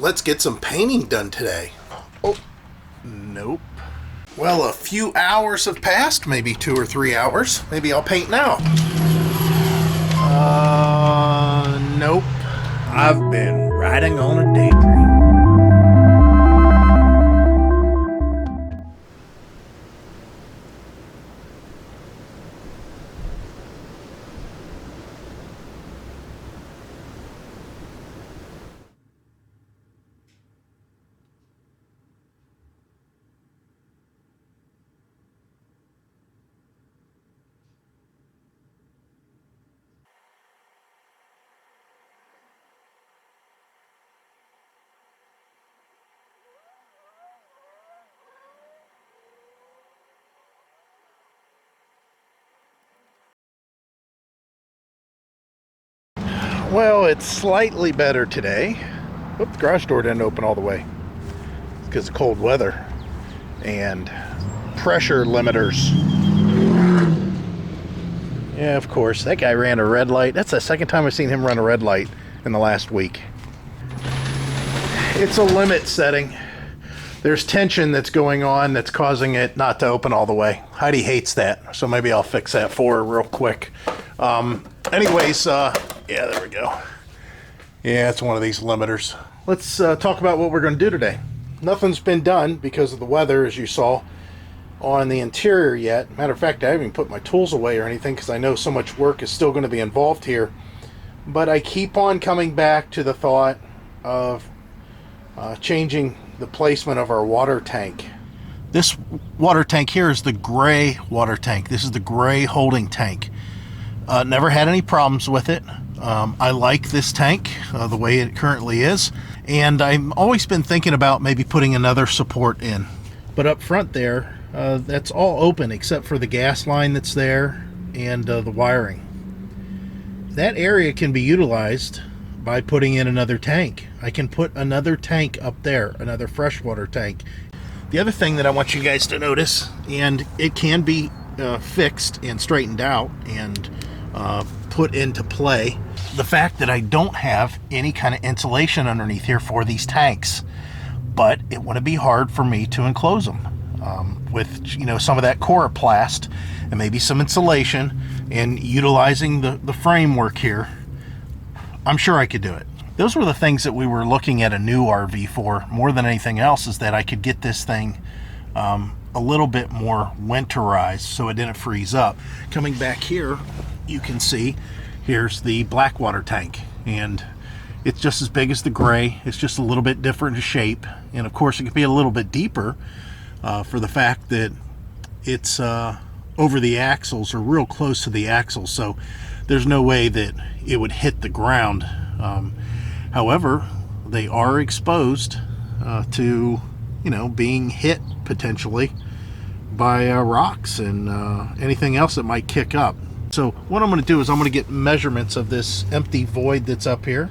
let's get some painting done today. Oh, nope. Well, a few hours have passed, maybe 2 or 3 hours. Maybe I'll paint now. Nope. I've been riding on a daydream. Well, it's slightly better today. Oop, the garage door didn't open all the way. It's because of cold weather and pressure limiters. Yeah, of course, that guy ran a red light. That's the second time I've seen him run a red light in the last week. It's a limit setting. There's tension that's going on that's causing it not to open all the way. Heidi hates that, so maybe I'll fix that for her real quick. Anyways, yeah, there we go. Yeah, it's one of these limiters. Let's talk about what we're going to do today. Nothing's been done because of the weather, as you saw, on the interior yet. Matter of fact, I haven't even put my tools away or anything because I know so much work is still going to be involved here. But I keep on coming back to the thought of changing the placement of our water tank. This water tank here is the gray water tank. This is the gray holding tank. Never had any problems with it. I like this tank the way it currently is, and I've always been thinking about maybe putting another support in. But up front there, that's all open except for the gas line that's there and the wiring. That area can be utilized by putting in another tank. I can put another tank up there, another freshwater tank. The other thing that I want you guys to notice, and it can be fixed and straightened out and put into play, the fact that I don't have any kind of insulation underneath here for these tanks, but it wouldn't be hard for me to enclose them with, you know, some of that coroplast and maybe some insulation and utilizing the framework here. I'm sure I could do it. Those were the things that we were looking at a new RV for more than anything else, is that I could get this thing a little bit more winterized so it didn't freeze up. Coming back here, you can see here's the black water tank, and it's just as big as the gray. It's just a little bit different in shape, and of course it could be a little bit deeper for the fact that it's over the axles, or real close to the axles, so there's no way that it would hit the ground. However, they are exposed to, you know, being hit potentially by rocks and anything else that might kick up. So what I'm going to do is I'm going to get measurements of this empty void that's up here.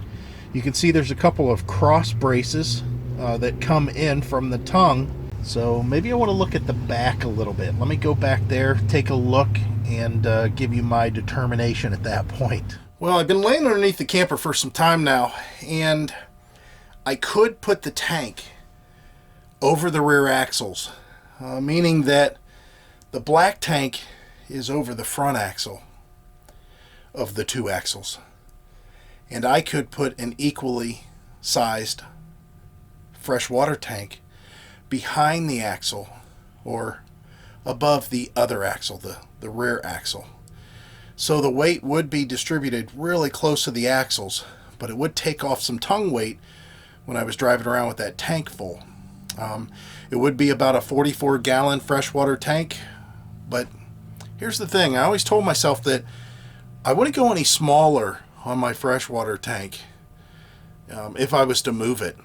You can see there's a couple of cross braces that come in from the tongue. So maybe I want to look at the back a little bit. Let me go back there, take a look, and give you my determination at that point. Well, I've been laying underneath the camper for some time now, and I could put the tank over the rear axles, meaning that the black tank is over the front axle of the two axles, and I could put an equally sized freshwater tank behind the axle or above the other axle, the rear axle. So the weight would be distributed really close to the axles, but it would take off some tongue weight when I was driving around with that tank full. It would be about a 44-gallon freshwater tank, but here's the thing. I always told myself that I wouldn't go any smaller on my freshwater tank if I was to move it.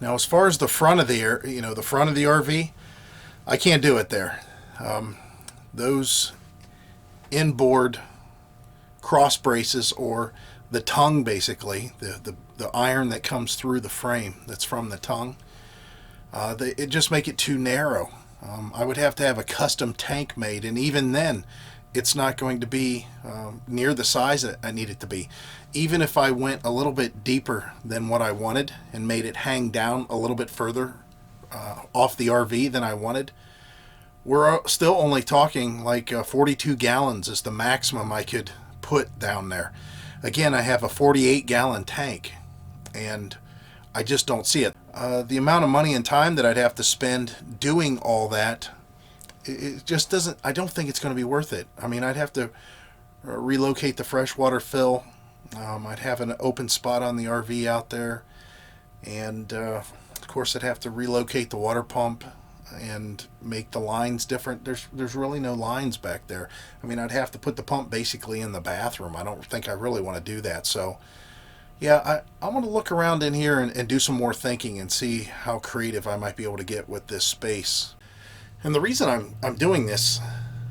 Now, as far as the front of the the front of the RV, I can't do it there. Those inboard cross braces, or the tongue, basically the iron that comes through the frame that's from the tongue, it just make it too narrow. I would have to have a custom tank made, and even then it's not going to be near the size that I need it to be. Even if I went a little bit deeper than what I wanted and made it hang down a little bit further off the RV than I wanted, we're still only talking like 42 gallons is the maximum I could put down there. Again, I have a 48-gallon tank, and I just don't see it. The amount of money and time that I'd have to spend doing all that, it just doesn't, I don't think it's going to be worth it. I mean, I'd have to relocate the freshwater fill. I'd have an open spot on the RV out there, and of course I'd have to relocate the water pump and make the lines different. There's really no lines back there. I mean, I'd have to put the pump basically in the bathroom. I don't think I really want to do that. So yeah, I want to look around in here and do some more thinking and see how creative I might be able to get with this space. And the reason I'm doing this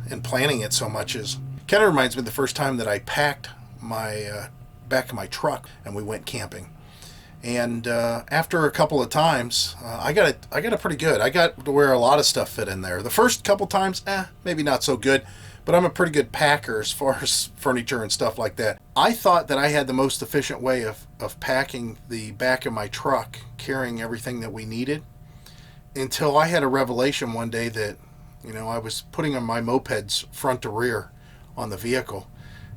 and planning it so much is kind of reminds me of the first time that I packed my back of my truck and we went camping. And after a couple of times, I got it pretty good. I got to where a lot of stuff fit in there. The first couple times, maybe not so good, but I'm a pretty good packer as far as furniture and stuff like that. I thought that I had the most efficient way of packing the back of my truck, carrying everything that we needed, until I had a revelation one day that, I was putting on my mopeds front to rear on the vehicle.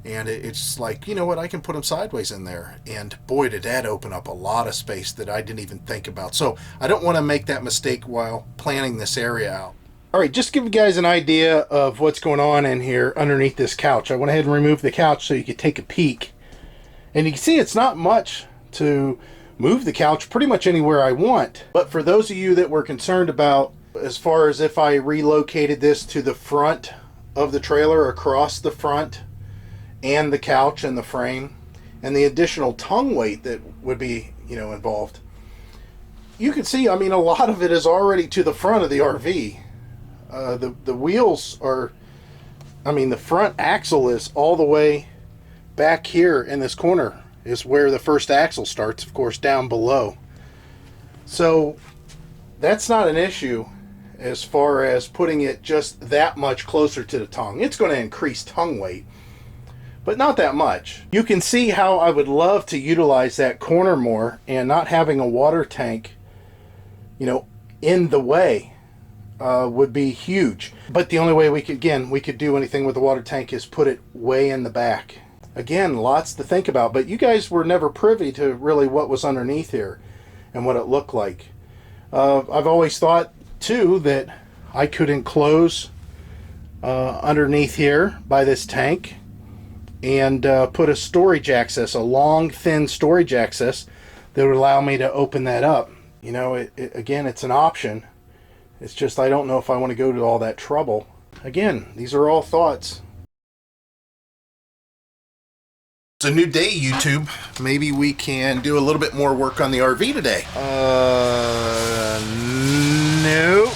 And it's like, you know what, I can put them sideways in there. And boy, did that open up a lot of space that I didn't even think about. So I don't want to make that mistake while planning this area out. All right, just to give you guys an idea of what's going on in here underneath this couch. I went ahead and removed the couch so you could take a peek. And you can see it's not much to move the couch pretty much anywhere I want. But for those of you that were concerned about as far as if I relocated this to the front of the trailer, across the front, and the couch and the frame, and the additional tongue weight that would be, involved. You can see, I mean, a lot of it is already to the front of the RV. The wheels are, the front axle is all the way back here in this corner is where the first axle starts, of course, down below. So that's not an issue as far as putting it just that much closer to the tongue. It's going to increase tongue weight, but not that much. You can see how I would love to utilize that corner more, and not having a water tank, in the way would be huge. But the only way we could do anything with the water tank is put it way in the back. Again, lots to think about, but you guys were never privy to really what was underneath here and what it looked like. I've always thought too that I could enclose underneath here by this tank and put a storage access, a long, thin storage access that would allow me to open that up. Again, it's an option. It's just I don't know if I want to go to all that trouble. Again, these are all thoughts. It's a new day, YouTube. Maybe we can do a little bit more work on the RV today. Nope.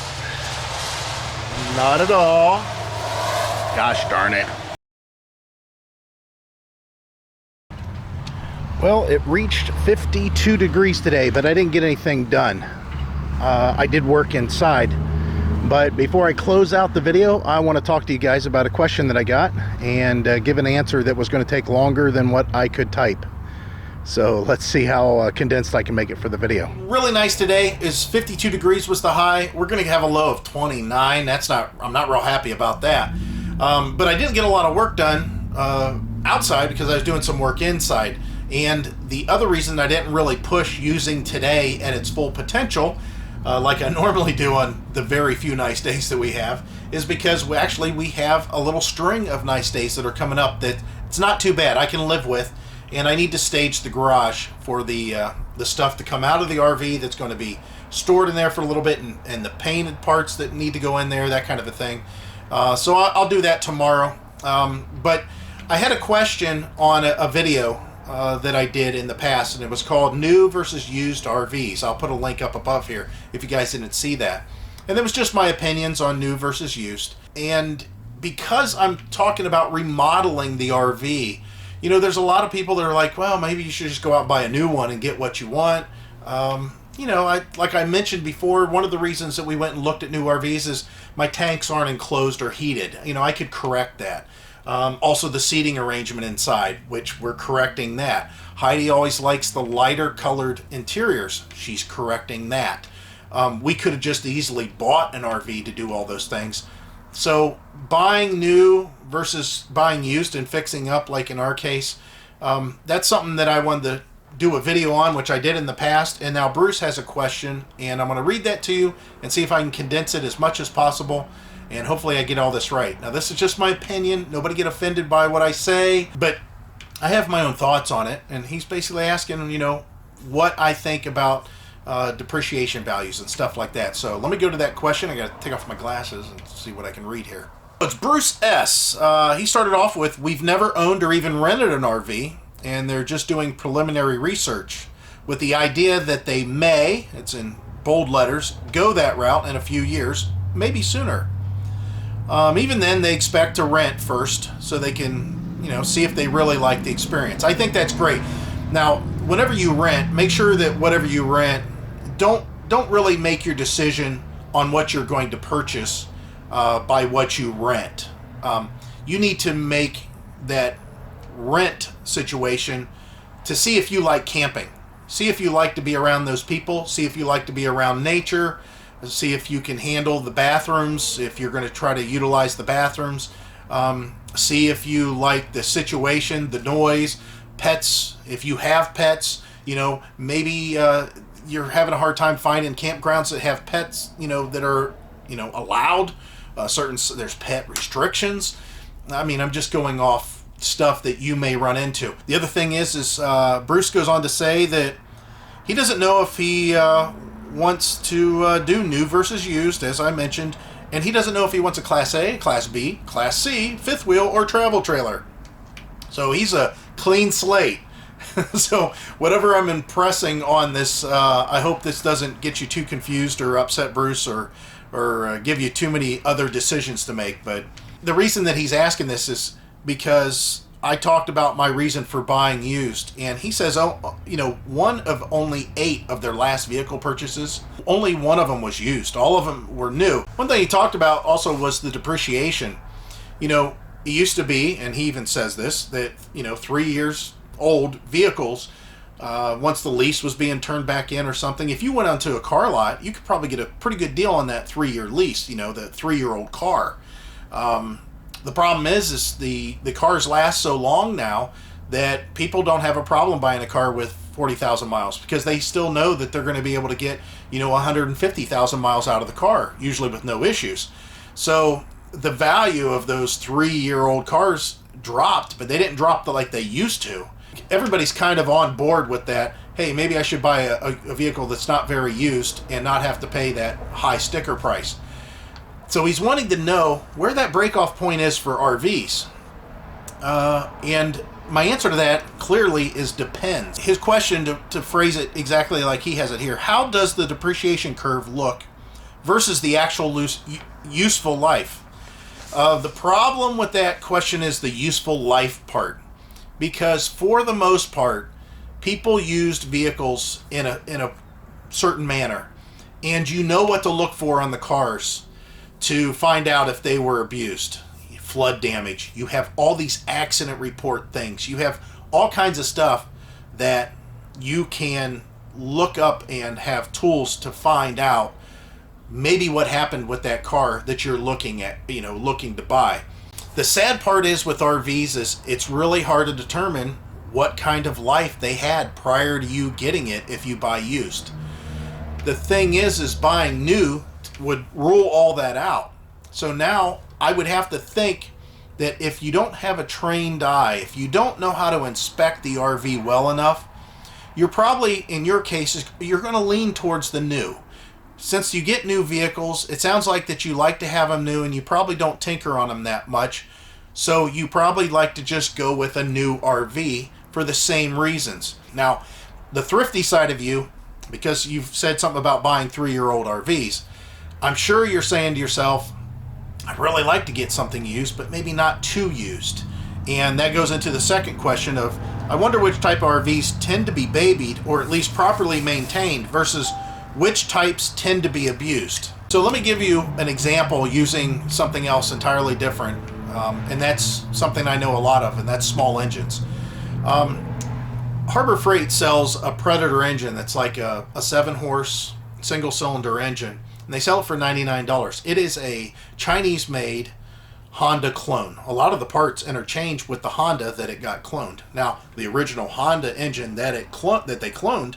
Not at all. Gosh darn it. Well, it reached 52 degrees today, but I didn't get anything done. I did work inside. But before I close out the video, I want to talk to you guys about a question that I got and give an answer that was going to take longer than what I could type. So let's see how condensed I can make it for the video. Really nice today. Is 52 degrees was the high. We're going to have a low of 29. I'm not real happy about that. But I didn't get a lot of work done outside because I was doing some work inside. And the other reason I didn't really push using today at its full potential, like I normally do on the very few nice days that we have, is because we have a little string of nice days that are coming up that it's not too bad. I can live with, and I need to stage the garage for the stuff to come out of the RV that's going to be stored in there for a little bit, and the painted parts that need to go in there, that kind of a thing. So I'll do that tomorrow. But I had a question on a video that I did in the past, and it was called New versus Used RVs. I'll put a link up above here if you guys didn't see that. And that was just my opinions on new versus used. And because I'm talking about remodeling the RV, there's a lot of people that are like, well, maybe you should just go out and buy a new one and get what you want. Like I mentioned before, one of the reasons that we went and looked at new RVs is my tanks aren't enclosed or heated. I could correct that. Also the seating arrangement inside, which we're correcting that. Heidi always likes the lighter colored interiors. She's correcting that. We could have just easily bought an RV to do all those things. So buying new versus buying used and fixing up, like in our case, that's something that I wanted to do a video on, which I did in the past. And now Bruce has a question, and I'm going to read that to you and see if I can condense it as much as possible. And hopefully I get all this right. Now, this is just my opinion. Nobody get offended by what I say, but I have my own thoughts on it. And he's basically asking, you know, what I think about depreciation values and stuff like that. So let me go to that question. I got to take off my glasses and see what I can read here. It's Bruce S. He started off with, we've never owned or even rented an RV, and they're just doing preliminary research with the idea that they may, it's in bold letters, go that route in a few years, maybe sooner. Even then, they expect to rent first so they can, you know, see if they really like the experience. I think that's great. Now, whenever you rent, make sure that whatever you rent, don't really make your decision on what you're going to purchase by what you rent. You need to make that rent situation to see if you like camping. See if you like to be around those people. See if you like to be around nature. See if you can handle the bathrooms, if you're going to try to utilize the bathrooms. See if you like the situation, the noise, pets. If you have pets, you know, maybe you're having a hard time finding campgrounds that have pets, you know, that are, you know, allowed. There's pet restrictions. I mean, I'm just going off stuff that you may run into. The other thing is Bruce goes on to say that he doesn't know if he wants to do new versus used, as I mentioned, and he doesn't know if he wants a Class A, Class B, Class C, fifth wheel, or travel trailer. So he's a clean slate. So whatever I'm impressing on this, I hope this doesn't get you too confused or upset Bruce or give you too many other decisions to make. But the reason that he's asking this is because I talked about my reason for buying used, and he says, oh, you know, one of only 8 of their last vehicle purchases, only one of them was used. All of them were new. One thing he talked about also was the depreciation. You know, it used to be, and he even says this, that, you know, 3 years old vehicles, once the lease was being turned back in or something, if you went onto a car lot, you could probably get a pretty good deal on that 3-year lease, you know, the 3-year-old car. The problem is the cars last so long now that people don't have a problem buying a car with 40,000 miles because they still know that they're going to be able to get, you know, 150,000 miles out of the car, usually with no issues. So the value of those 3-year-old cars dropped, but they didn't drop like they used to. Everybody's kind of on board with that. Hey, maybe I should buy a vehicle that's not very used and not have to pay that high sticker price. So he's wanting to know where that break-off point is for RVs. And my answer to that clearly is depends. His question, to phrase it exactly like he has it here, how does the depreciation curve look versus the actual useful life? The problem with that question is the useful life part. Because for the most part, people used vehicles in a certain manner. And you know what to look for on the cars to find out if they were abused. Flood damage. You have all these accident report things. You have all kinds of stuff that you can look up and have tools to find out maybe what happened with that car that you're looking at, you know, looking to buy. The sad part is with RVs is it's really hard to determine what kind of life they had prior to you getting it if you buy used. The thing is buying new would rule all that out. So now I would have to think that if you don't have a trained eye, if you don't know how to inspect the RV well enough, you're probably, in your cases, you're going to lean towards the new. Since you get new vehicles, it sounds like that you like to have them new and you probably don't tinker on them that much. So you probably like to just go with a new RV for the same reasons. Now, the thrifty side of you, because you've said something about buying 3-year-old RVs, I'm sure you're saying to yourself, I'd really like to get something used, but maybe not too used. And that goes into the second question of, I wonder which type of RVs tend to be babied or at least properly maintained versus which types tend to be abused. So let me give you an example using something else entirely different. And that's something I know a lot of, and that's small engines. Harbor Freight sells a Predator engine that's like a 7-horse single-cylinder engine, and they sell it for $99. It is a Chinese-made Honda clone. A lot of the parts interchange with the Honda that it got cloned. Now, the original Honda engine that they cloned,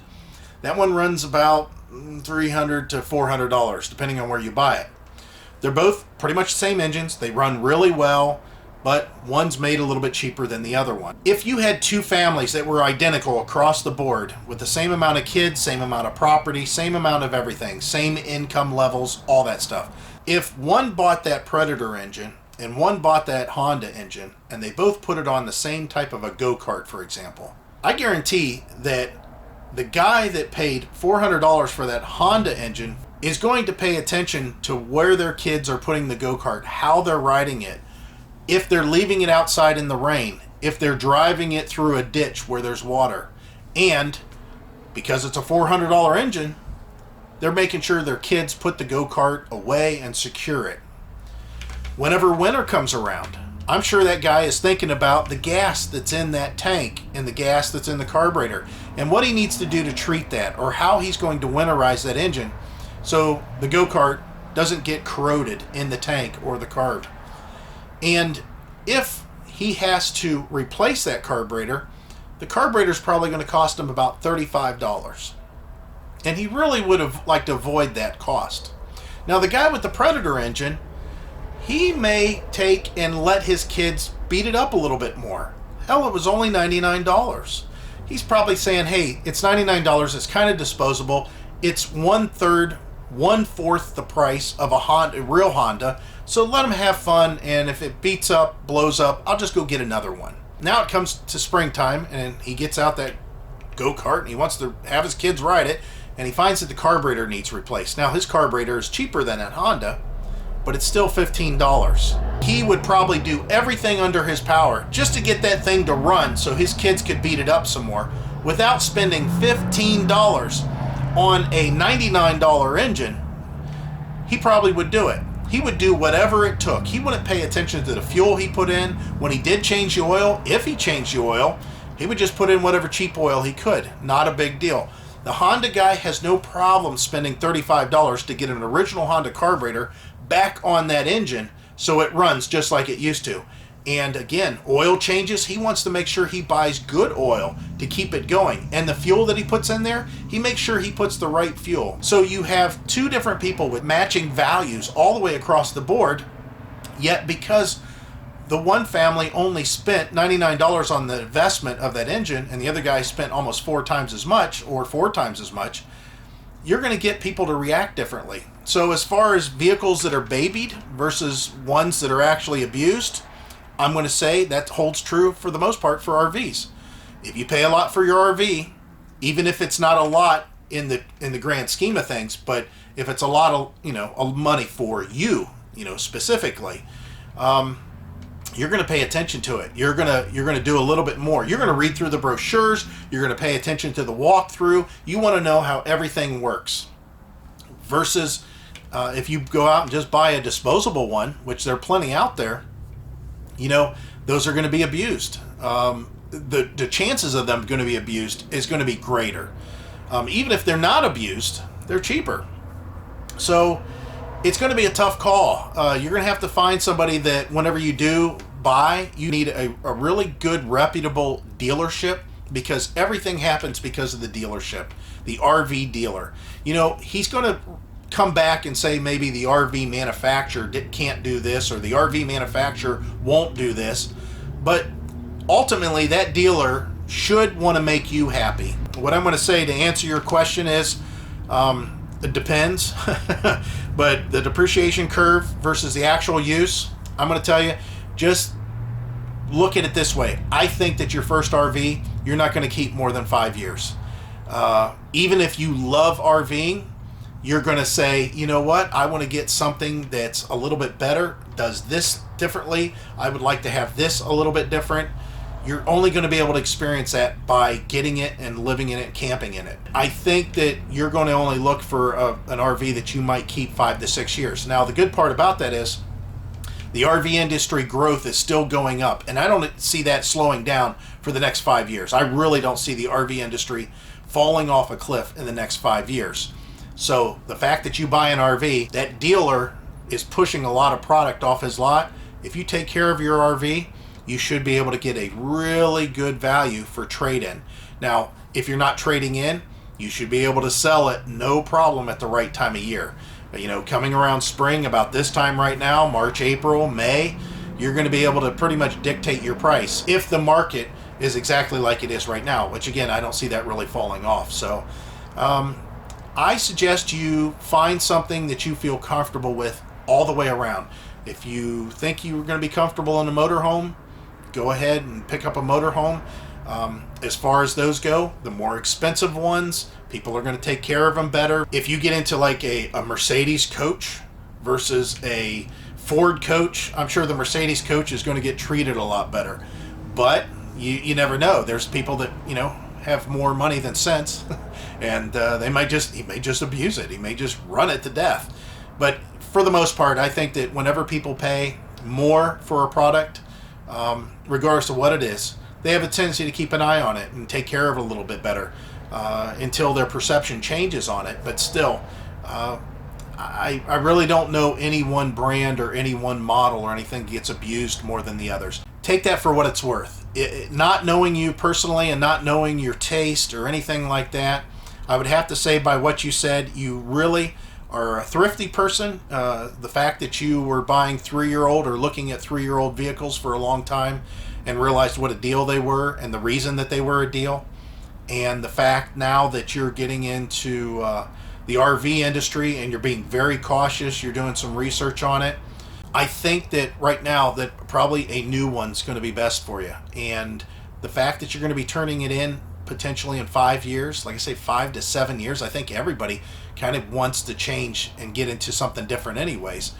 that one runs about $300 to $400, depending on where you buy it. They're both pretty much the same engines. They run really well, but one's made a little bit cheaper than the other one. If you had two families that were identical across the board, with the same amount of kids, same amount of property, same amount of everything, same income levels, all that stuff. If one bought that Predator engine and one bought that Honda engine, and they both put it on the same type of a go-kart, for example, I guarantee that the guy that paid $400 for that Honda engine is going to pay attention to where their kids are putting the go-kart, how they're riding it, if they're leaving it outside in the rain, if they're driving it through a ditch where there's water. And because it's a $400 engine, they're making sure their kids put the go-kart away and secure it. Whenever winter comes around, I'm sure that guy is thinking about the gas that's in that tank and the gas that's in the carburetor and what he needs to do to treat that, or how he's going to winterize that engine so the go-kart doesn't get corroded in the tank or the carb. And if he has to replace that carburetor, the carburetor is probably going to cost him about $35. And he really would have liked to avoid that cost. Now, the guy with the Predator engine, he may take and let his kids beat it up a little bit more. Hell, it was only $99. He's probably saying, hey, it's $99, it's kind of disposable. It's 1/3, 1/4 the price of a real Honda. So let him have fun, and if it beats up, blows up, I'll just go get another one. Now it comes to springtime, and he gets out that go-kart, and he wants to have his kids ride it, and he finds that the carburetor needs replaced. Now his carburetor is cheaper than that Honda, but it's still $15. He would probably do everything under his power just to get that thing to run so his kids could beat it up some more without spending $15 on a $99 engine. He probably would do it. He would do whatever it took. He wouldn't pay attention to the fuel he put in. When he did change the oil, if he changed the oil, he would just put in whatever cheap oil he could. Not a big deal. The Honda guy has no problem spending $35 to get an original Honda carburetor back on that engine so it runs just like it used to. And again, oil changes, he wants to make sure he buys good oil to keep it going. And the fuel that he puts in there, he makes sure he puts the right fuel. So you have two different people with matching values all the way across the board, yet because the one family only spent $99 on the investment of that engine and the other guy spent almost 4 times as much or 4 times as much, you're going to get people to react differently. So as far as vehicles that are babied versus ones that are actually abused, I'm going to say that holds true for the most part for RVs. If you pay a lot for your RV, even if it's not a lot in the grand scheme of things, but if it's a lot of money for you, specifically, you're going to pay attention to it. You're going to do a little bit more. You're going to read through the brochures. You're going to pay attention to the walkthrough. You want to know how everything works. Versus if you go out and just buy a disposable one, which there are plenty out there, those are going to be abused. The chances of them going to be abused is going to be greater. Even if they're not abused, they're cheaper. So it's going to be a tough call. You're going to have to find somebody that whenever you do buy, you need a really good, reputable dealership, because everything happens because of the dealership, the RV dealer. He's going to come back and say maybe the RV manufacturer can't do this, or the RV manufacturer won't do this, but ultimately that dealer should want to make you happy. What I'm going to say to answer your question is it depends. But the depreciation curve versus the actual use, I'm going to tell you, just look at it this way. I think that your first RV, you're not going to keep more than 5 years. Even if you love RVing, you're going to say, you know what, I want to get something that's a little bit better, does this differently, I would like to have this a little bit different. You're only going to be able to experience that by getting it and living in it, camping in it. I think that you're going to only look for an RV that you might keep 5 to 6 years. Now, the good part about that is The RV industry growth is still going up, and I don't see that slowing down for the next 5 years. I really don't see the RV industry falling off a cliff in the next 5 years. So the fact that you buy an RV, that dealer is pushing a lot of product off his lot. If you take care of your RV, you should be able to get a really good value for trade-in. Now, if you're not trading in, you should be able to sell it no problem at the right time of year. You know, coming around spring, about this time right now, March, April, May, you're going to be able to pretty much dictate your price if the market is exactly like it is right now, which again, I don't see that really falling off. So I suggest you find something that you feel comfortable with all the way around. If you think you're going to be comfortable in a motorhome, go ahead and pick up a motorhome. As far as those go, the more expensive ones, people are going to take care of them better. If you get into like a Mercedes coach versus a Ford coach, I'm sure the Mercedes coach is going to get treated a lot better. But you never know. There's people that, you know, have more money than sense, and he may just abuse it. He may just run it to death. But for the most part, I think that whenever people pay more for a product, regardless of what it is, they have a tendency to keep an eye on it and take care of it a little bit better until their perception changes on it. But still, I really don't know any one brand or any one model or anything gets abused more than the others. Take that for what it's worth. Not knowing you personally and not knowing your taste or anything like that, I would have to say by what you said, you really are a thrifty person. The fact that you were buying 3-year-old or looking at 3-year-old vehicles for a long time and realized what a deal they were and the reason that they were a deal, and the fact now that you're getting into the RV industry and you're being very cautious, you're doing some research on it, I think that right now that probably a new one's going to be best for you. And the fact that you're going to be turning it in potentially in 5 years, like I say, 5 to 7 years, I think everybody kind of wants to change and get into something different anyways.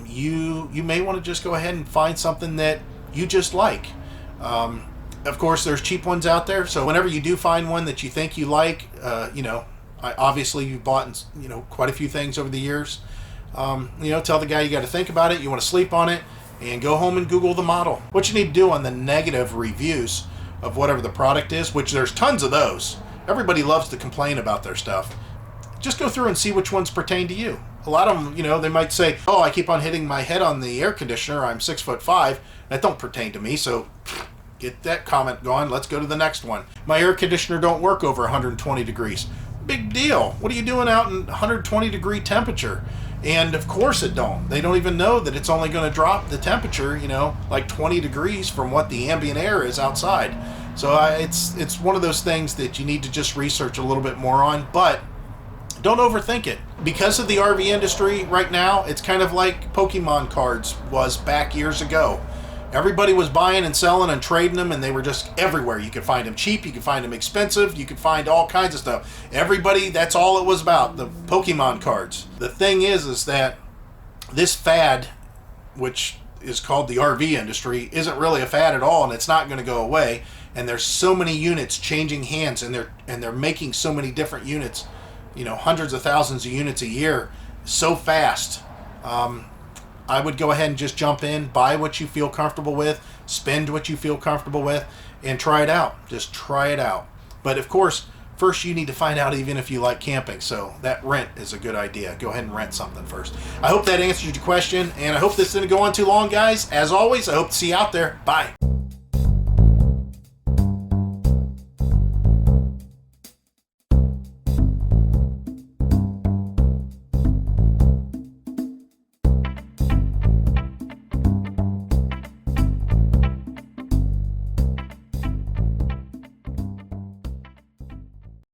You may want to just go ahead and find something that you just like. Of course, there's cheap ones out there, so whenever you do find one that you think you like, you know, obviously you've bought, you know, quite a few things over the years. You know, tell the guy you got to think about it, you want to sleep on it, and go home and Google the model. What you need to do on the negative reviews of whatever the product is, which there's tons of those. Everybody loves to complain about their stuff. Just go through and see which ones pertain to you. A lot of them, you know, they might say, oh, I keep on hitting my head on the air conditioner, I'm 6'5", that don't pertain to me, so get that comment going. Let's go to the next one. My air conditioner don't work over 120 degrees. Big deal. What are you doing out in 120 degree temperature? And of course it don't. They don't even know that it's only going to drop the temperature, you know, like 20 degrees from what the ambient air is outside. So it's one of those things that you need to just research a little bit more on, but don't overthink it. Because of the RV industry right now, it's kind of like Pokemon cards was back years ago. Everybody was buying and selling and trading them, and they were just everywhere. You could find them cheap, you could find them expensive, you could find all kinds of stuff. Everybody, that's all it was about, the Pokemon cards. The thing is that this fad, which is called the RV industry, isn't really a fad at all, and it's not going to go away. And there's so many units changing hands, and they're making so many different units, you know, hundreds of thousands of units a year, so fast. I would go ahead and just jump in, buy what you feel comfortable with, spend what you feel comfortable with, and try it out. Just try it out. But of course, first you need to find out even if you like camping. So that rent is a good idea. Go ahead and rent something first. I hope that answers your question, and I hope this didn't go on too long, guys. As always, I hope to see you out there. Bye.